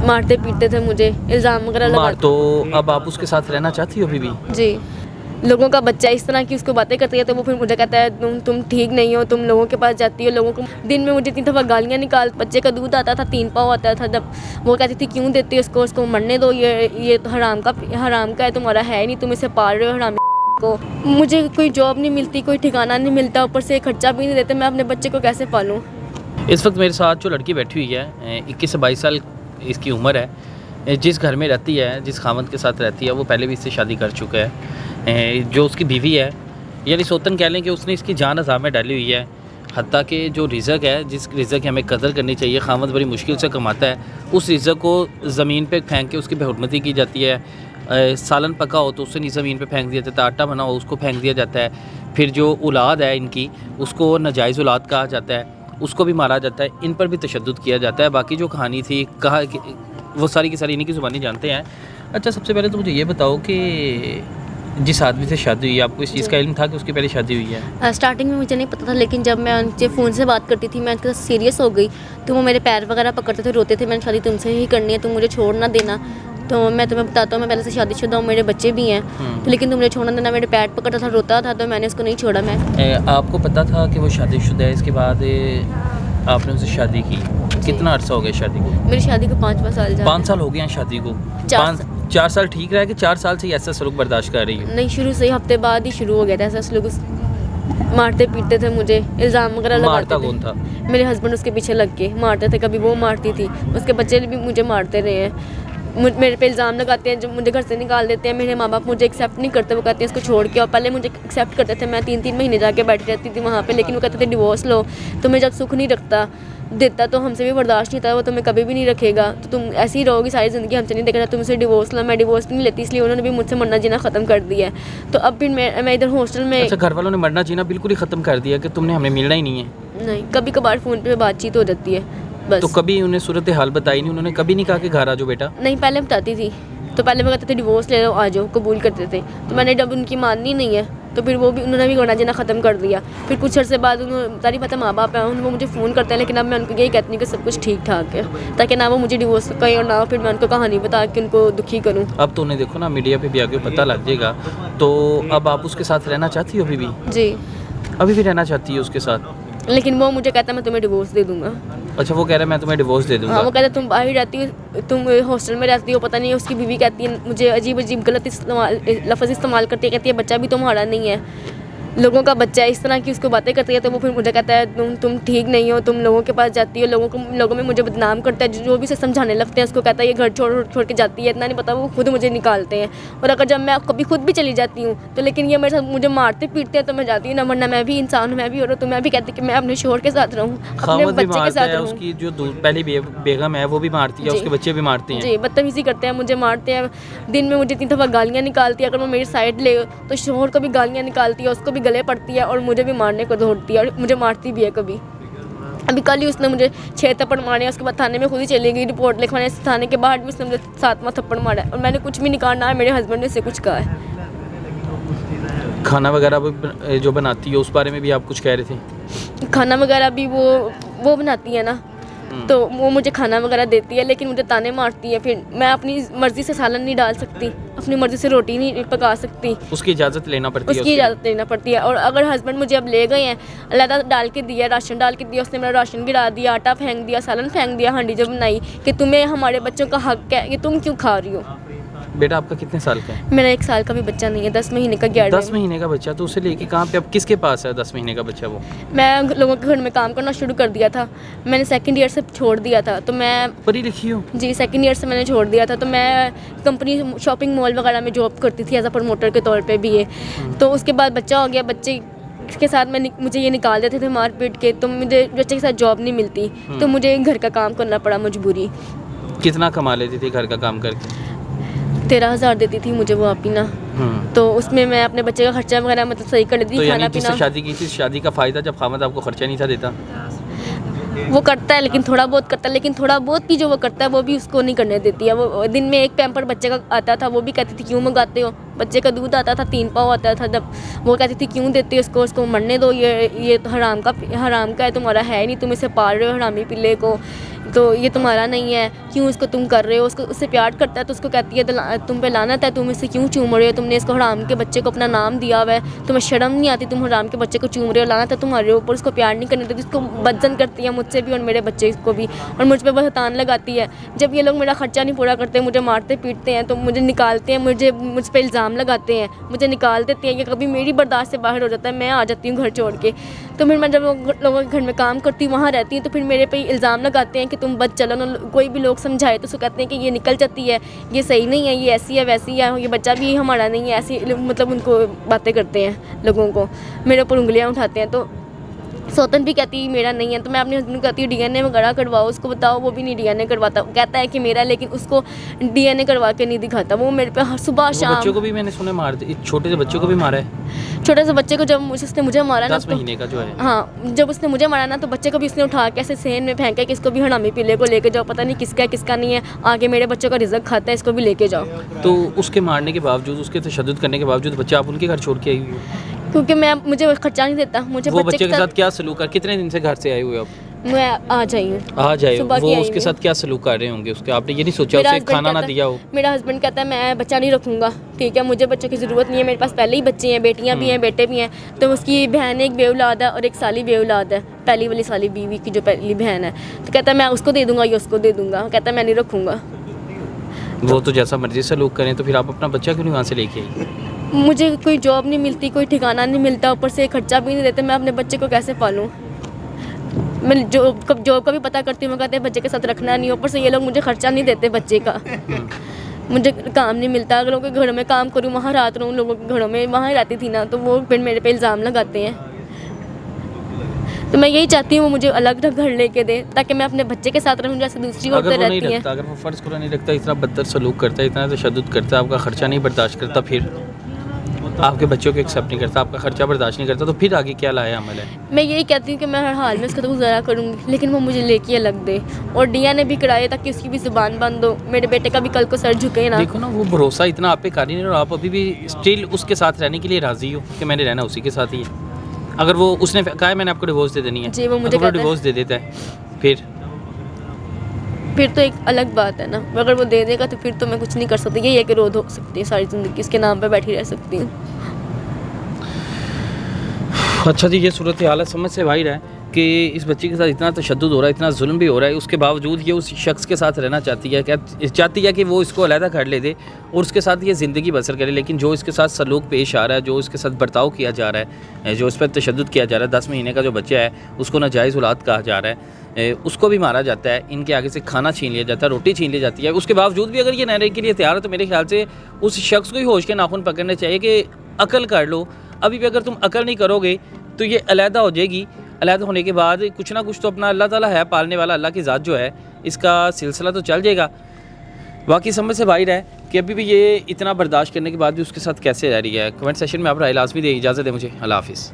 मारते पीटते थे मुझे, इल्ज़ाम वगैरह लगा। तो अब आप उसके साथ रहना चाहती हो अभी भी? जी, लोगों का बच्चा इस तरह की उसको बातें करती है तो वो फिर मुझे कहता है तुम ठीक नहीं हो, तुम लोगों के पास जाती हो, लोगों को दिन में मुझे 3 दफ़ा गालियाँ निकाल। बच्चे का दूध आता था 3 पाव आता था, जब वो कहती थी क्यों देती हो उसको मरने दो, ये तो हराम का है, तुम्हारा है नहीं, तुम इसे पाल रहे हो हराम को। मुझे कोई जॉब नहीं मिलती, कोई ठिकाना नहीं मिलता, ऊपर से खर्चा भी नहीं देते, मैं अपने बच्चे को कैसे पालूँ। इस वक्त मेरे साथ जो लड़की बैठी हुई है 21 से 22 साल इसकी उम्र है। जिस घर में रहती है, जिस खामद के साथ रहती है, वो पहले भी इससे शादी कर चुका है। जो उसकी बीवी है, यानी सोतन कह लें कि उसने इसकी जान अज़ाब में डाली हुई है। हत्ता कि जो रिज़्क़ है, जिस रिज़्क़ की हमें कदर करनी चाहिए, खामद बड़ी मुश्किल से कमाता है, उस रिज़्क़ को ज़मीन पे फेंक के उसकी बेहुरमती की जाती है। सालन पका हो तो उससे नहीं ज़मीन पे फेंक दिया जाता है, आटा बना हो उसको फेंक दिया जाता है। फिर जो औलाद है इनकी, उसको नाजायज़ औलाद कहा जाता है, उसको भी मारा जाता है। इन पर भी तशद्दुद किया जाता है। बाकी जो कहानी थी कहा कि वो सारी की सारी इन्हीं की ज़ुबानी जानते हैं। अच्छा, सबसे पहले तो मुझे ये बताओ कि जिस आदमी से शादी हुई, आपको इस चीज़ का इल्म था कि उसकी पहले शादी हुई है? स्टार्टिंग में मुझे नहीं पता था, लेकिन जब मैं उनसे फ़ोन से बात करती थी, मैं उनके साथ सीरियस हो गई, तो वो मेरे पैर वगैरह पकड़ते थे, रोते थे, मैंने शादी तुमसे ही करनी है, तुम मुझे छोड़ ना देना। तो मैं तुम्हें बताता हूँ, मैं पहले से शादीशुदा हूँ, मेरे बच्चे भी हैं, तो लेकिन तुम मुझे छोड़ना देना। मेरे पैर पकड़ता था, रोता था, तो मैंने उसको नहीं छोड़ा। आपको पता था कि वो शादीशुदा है? इसके बाद आपने उससे शादी की? कितना अर्सा हो गया शादी को? मेरी शादी को 5 साल 5 साल हो गए हैं शादी को। 4 साल ठीक रहा कि 4 साल से ही ऐसा सलूक बर्दाश्त कर रही है? नहीं, शुरू से ही हफ्ते बाद ही शुरू हो गया था ऐसा सलूक। मारते पीटते थे मुझे, इल्ज़ाम वगैरह लगाते मारता थे। कौन था? मेरे हस्बैंड उसके पीछे लग के मारते थे, कभी वो मारती थी, उसके बच्चे भी मुझे मारते रहे हैं। मेरे पे इल्ज़ाम लगाते हैं, जो मुझे घर से निकाल देते हैं। मेरे माँ बाप मुझे एक्सेप्ट नहीं करते, वो कहते हैं इसको छोड़ के। और पहले मुझे एक्सेप्ट करते थे, मैं 3-3 महीने जाके बैठी रहती थी वहाँ पे, लेकिन वो कहते थे डिवोर्स लो, तुम्हें जब सुख नहीं रखता देता तो हमसे भी बर्दाश्त नहीं था, वो तुम्हें कभी भी नहीं रखेगा, तो तुम ऐसे ही रहोगी सारी ज़िंदगी, हमसे नहीं देखा, तुमसे डिवोर्स लो। मैं डिवोर्स नहीं लेती, इसलिए उन्होंने भी मुझसे मरना जीना ख़त्म कर दिया है। तो अब फिर मैं इधर हॉस्टल में। अच्छा, घर वालों ने मरना जीना बिल्कुल ही ख़त्म कर दिया कि तुमने हमें मिलना ही नहीं है? नहीं, कभी कभार फ़ोन पे बातचीत हो जाती है बस। तो कभी उन्हें सूरत हाल बताई नहीं? उन्होंने कभी नहीं कहा कि घर आ जाओ बेटा? नहीं, पहले बताती थी, तो पहले वो कहते थे डिवोर्स ले लो, आ जाओ, कबूल करते थे। तो मैंने जब उनकी माननी नहीं है, तो फिर उन्होंने भी गाना जीना ख़त्म कर दिया। फिर कुछ अर्से बाद उन्होंने सारी पता माँ बाप है, वो मुझे फ़ोन करते हैं, लेकिन अब मैं उनको यही कहती हूँ कि सब कुछ ठीक ठाक है, ताकि ना वो मुझे डिवोर्स कहें और ना फिर मैं उनको कहानी बता के उनको दुखी करूँ। अब तो उन्हें देखो ना, मीडिया पे भी आगे पता लग जाएगा। तो अब आप उसके साथ रहना चाहती हो अभी भी? जी, अभी भी रहना चाहती है उसके साथ? लेकिन वो मुझे कहता है मैं तुम्हें डिवोर्स दे दूँगा। अच्छा, वो कह रहा है मैं तुम्हें डिवोर्स दे दूंगा। हाँ, वो कहता है तुम बाहर रहती हो, तुम हॉस्टल में रहती हो, पता नहीं उसकी बीवी कहती है मुझे अजीब अजीब गलत लफ्ज़ इस्तेमाल करती है, कहती है बच्चा भी तुम्हारा नहीं है, लोगों का बच्चा है, इस तरह की उसको बातें करती है। तो वो फिर मुझे कहता है तुम ठीक नहीं हो, तुम लोगों के पास जाती हो, लोगों में मुझे बदनाम करता है। जो भी उसे समझाने लगते हैं, उसको कहता है ये घर छोड़ के जाती है, इतना नहीं पता वो खुद मुझे निकालते हैं। और अगर जब मैं कभी खुद भी चली जाती हूँ तो लेकिन ये मेरे साथ मुझे मारते पीटते हैं, तो मैं जाती हूँ ना, वरना मैं भी इंसान हूँ, मैं भी औरत हूँ, मैं भी कहती कि मैं अपने शोहर के साथ रहूँ, अपने बच्चे के साथ रहूँ। उसकी जो पहली बेगम है वो भी मारती है, उसके बच्चे भी मारती हैं? जी, बदतमीज़ी करते हैं, मुझे मारते हैं, दिन में मुझे 3 दफ़ा गालियाँ निकालती है। अगर वो मेरी साइड ले तो शोहर को भी गालियाँ निकालती है, उसको भी गले पड़ती है और मुझे भी मारने को दौड़ती है और मुझे मारती भी है कभी। अभी कल ही उसने मुझे 6 थप्पड़ मारे, उसके बाद थाने में खुद ही चली गई रिपोर्ट लिखवाने। थाने के बाहर भी उसने मुझे 7वां थप्पड़ मारा है और मैंने कुछ भी नहीं कहा, ना मेरे हस्बैंड ने इससे कुछ कहा है। खाना वगैरह भी जो बनाती है उस बारे में भी आप कुछ कह रहे थे? खाना वगैरह भी वो बनाती है ना, तो वो मुझे खाना वगैरह देती है, लेकिन मुझे ताने मारती है। फिर मैं अपनी मर्ज़ी से सालन नहीं डाल सकती, अपनी मर्ज़ी से रोटी नहीं पका सकती, उसकी इजाज़त लेना पड़ती है। उसकी इजाज़त लेना पड़ती है। और अगर हस्बैंड मुझे अब ले गए हैं, अलहदा डाल के दिया, राशन डाल के दिया, उसने मेरा राशन गिरा दिया, आटा फेंक दिया, सालन फेंक दिया, हांडी जो बनाई कि तुम्हें हमारे बच्चों का हक है, कि तुम क्यों खा रही हो। बेटा आपका कितने साल का है? मेरा 1 साल का भी बच्चा नहीं है, 10 महीने का। 10 महीने का बच्चा? तो उसे लेके कहाँ पे, अब किसके पास है 10 महीने का बच्चा? वो मैं लोगों के घर में काम करना शुरू कर दिया था, मैंने 2nd ईयर से छोड़ दिया था। तो मैं पढ़ी लिखी हूँ? जी, 2nd ईयर से मैंने छोड़ दिया था। तो मैं कंपनी शॉपिंग मॉल वगैरह में जॉब करती थी एज अ प्रमोटर के तौर पे भी। तो उसके बाद बच्चा हो गया, बच्चे के साथ मुझे ये निकाल देते थे मार पीट के, तो मुझे बच्चे के साथ जॉब नहीं मिलती, तो मुझे घर का काम करना पड़ा मजबूरी। कितना कमा लेती थी घर का काम करके? 13,000 देती थी मुझे वो अपना। तो उसमें मैं अपने बच्चे का खर्चा वगैरह मतलब सही कर लेती थी। तो खाना जिससे पीना शादी की थी, शादी का फ़ायदा जब खामद आपको खर्चा नहीं था देता? वो करता है, लेकिन थोड़ा बहुत करता है, लेकिन थोड़ा बहुत भी जो वो करता है वो भी उसको नहीं करने देती है। वो दिन में 1 पैम्पर बच्चे का आता था, वो भी कहती थी क्यों मंगाते हो, बच्चे का दूध आता था 3 पाव आता था, जब वो कहती थी क्यों देते हो उसको मरने दो, ये तो हराम का है, तुम्हारा है नहीं, तुम इसे पाल रहे हो हरामी पिल्ले को, तो ये तुम्हारा नहीं है, क्यों इसको तुम कर रहे हो। उसको उससे प्यार करता है तो उसको कहती है तुम पे लानत है, तुम इसे क्यों चूम रहे हो, तुमने इसको हराम के बच्चे को अपना नाम दिया हुआ है, तुम्हें शर्म नहीं आती, तुम हराम के बच्चे को चूम रहे हो, लानत है तुम्हारे ऊपर। उसको प्यार नहीं करने देती, उसको बदजन करती है मुझसे भी और मेरे बच्चे को भी, और मुझ पर बहतान लगाती है। जब ये लोग मेरा खर्चा नहीं पूरा करते, मुझे मारते पीटते हैं, तो मुझे निकालते हैं, मुझ पर इल्ज़ाम लगाते हैं, मुझे निकाल देते हैं। ये कभी मेरी बर्दाश्त से बाहर हो जाता है, मैं आ जाती हूँ घर छोड़ के। तो फिर मैं जब लोगों के घर में काम करती हूँ, वहाँ रहती हूँ, तो फिर मेरे पे इल्ज़ाम लगाते हैं कि तुम बच चलो ना। कोई भी लोग समझाए तो उसको कहते हैं कि ये निकल जाती है, ये सही नहीं है, ये ऐसी है वैसी है, ये बच्चा भी हमारा नहीं है, ऐसी मतलब उनको बातें करते हैं, लोगों को मेरे ऊपर उंगलियां उठाते हैं। तो सौतन भी कहती है मेरा नहीं है, तो मैं अपने हस्बैंड को कहती हूँ डीएनए वगैरह करवाओ, उसको बताओ, वो भी नहीं डीएनए करवाता, कहता है कि मेरा, लेकिन उसको डीएनए करवा के नहीं दिखाता। वो मेरे पे हर सुबह शाम, बच्चों को भी मैंने सुना मार दे, छोटे से बच्चों को भी मारा है, छोटे से बच्चे को जब उसने मुझे मारा ना, 10 महीने का जो है। हाँ, जब उसने मुझे मारा ना, तो बच्चे को भी उसने उठा के ऐसे सेहन में फेंका कि इसको भी हरामी पीले को लेके जाओ, पता नहीं किसका है किसका नहीं है, आगे मेरे बच्चों का रिजल्ट खाता है, इसको भी लेके जाओ। तो उसके मारने के बावजूद, उसके तशद्दुद करने के बावजूद बच्चा आप उनके घर छोड़ के आई हुई हो? क्योंकि मुझे खर्चा नहीं देता, मुझे वो बच्चे के साथ क्या सलूक कर, कितने दिन से घर से आए हुए अब? मैं आ जाई हूँ, आ जाए, सुबह की वो आई उसके हूँ। साथ क्या सलूक कर रहे होंगे उसके, आपने ये नहीं सोचा मेरा उसे हस्बैंड खाना ना कहता है- दिया हो? मेरा हस्बैंड कहता है मैं बच्चा नहीं रखूँगा, ठीक है, मुझे बच्चों की ज़रूरत नहीं है, मेरे पास पहले ही बच्चे हैं, बेटियाँ भी हैं, बेटे भी हैं। तो उसकी बहन एक बेऔलाद है और एक साली बेऔलाद है, पहली वाली साली बीवी की जो पहली बहन है। तो कहता है मैं उसको दे दूँगा, ये उसको दे दूँगा, कहता है मैं नहीं रखूँगा। वो तो जैसा मर्जी सलूक करें, तो फिर आप अपना बच्चा क्यों नहीं वहाँ से लेके आई? मुझे कोई जॉब नहीं मिलती, कोई ठिकाना नहीं मिलता, ऊपर से खर्चा भी नहीं देते, मैं अपने बच्चे को कैसे पालूँ। मैं जॉब का भी पता करती हूँ, मैं कहते हैं बच्चे के साथ रखना नहीं, ऊपर से ये लोग मुझे खर्चा नहीं देते बच्चे का। मुझे काम नहीं मिलता, अगर लोगों के घरों में काम करूँ, वहाँ रात रहूँ लोगों के घरों में, वहाँ रहती थी ना, तो वो फिर मेरे पे इल्ज़ाम लगाते हैं। तो मैं यही चाहती हूँ वो मुझे अलग घर लेके दे, ताकि मैं अपने बच्चे के साथ रहूँ जैसे दूसरी औरतें अगर वो नहीं रहती हैं। रखता, अगर वो फ़र्ज़ करो नहीं रखता, इतना बदतर सलूक करता है, इतना तशद्दुद करता है, आपका ख़र्चा नहीं बर्दाश्त करता, फिर आपके बच्चों को एक्सेप्ट नहीं करता, आपका ख़र्चा बर्दाश्त नहीं करता, तो फिर आगे क्या लाया अमल है? मैं यही कहती हूँ कि मैं हर हाल में उसका तो गुजारा करूँगी, लेकिन वो मुझे लेके अलग दे, और डीएनए भी कराए ताकि उसकी भी ज़ुबान बंद हो, मेरे बेटे का भी कल को सर झुके ना। देखो ना, वो भरोसा इतना आप पे कर ही नहीं, और आप अभी भी स्टिल उसके साथ रहने के लिए राज़ी हो कि मैंने रहना उसी के साथ ही है। अगर वो उसने कहा है मैंने आपको डिवोर्स दे देनी है, जी, वो मुझे अगर वो कहता है। डिवोर्स दे देता है, फिर तो एक अलग बात है ना, अगर वो दे देगा तो फिर तो मैं कुछ नहीं कर सकती, यही है कि रोध हो सकती है सारी ज़िंदगी, इसके नाम पे बैठी रह सकती हूँ। अच्छा जी, ये सूरत हाल है, समझ से बाहर है कि इस बच्ची के साथ इतना तशद्दुद हो रहा है, इतना जुल्म भी हो रहा है, उसके बावजूद ये उस शख्स के साथ रहना चाहती है, क्या चाहती है कि वो इसको अलहदा कर ले दे और उसके साथ ये ज़िंदगी बसर करे। लेकिन जो इसके साथ सलूक पेश आ रहा है, जो इसके साथ बर्ताव किया जा रहा है, जो इस पर तशद्दुद किया जा रहा है, 10 महीने का जो बच्चा है उसको नाजायज़ औलाद कहा जा रहा है, उसको भी मारा जाता है, इनके आगे से खाना छीन लिया जाता है, रोटी छीन ली जाती है, उसके बावजूद भी अगर ये रहने के लिए तैयार है, तो मेरे ख्याल से उस शख्स को ही होश के नाखून पकड़ने चाहिए कि अकल कर लो। अभी भी अगर तुम अकल नहीं करोगे तो ये अलहदा हो जाएगी। अलहदा होने के बाद कुछ ना कुछ तो अपना अल्लाह ताला है पालने वाला, अल्लाह की ज़ात जो है, इसका सिलसिला तो चल जाएगा। बाकी समझ से बाहर है कि अभी भी ये इतना बर्दाश्त करने के बाद भी उसके साथ कैसे रह रही है। कमेंट सेशन में आप राय लाज़मी दें। इजाज़त है मुझे, अल्लाह हाफ़िज़।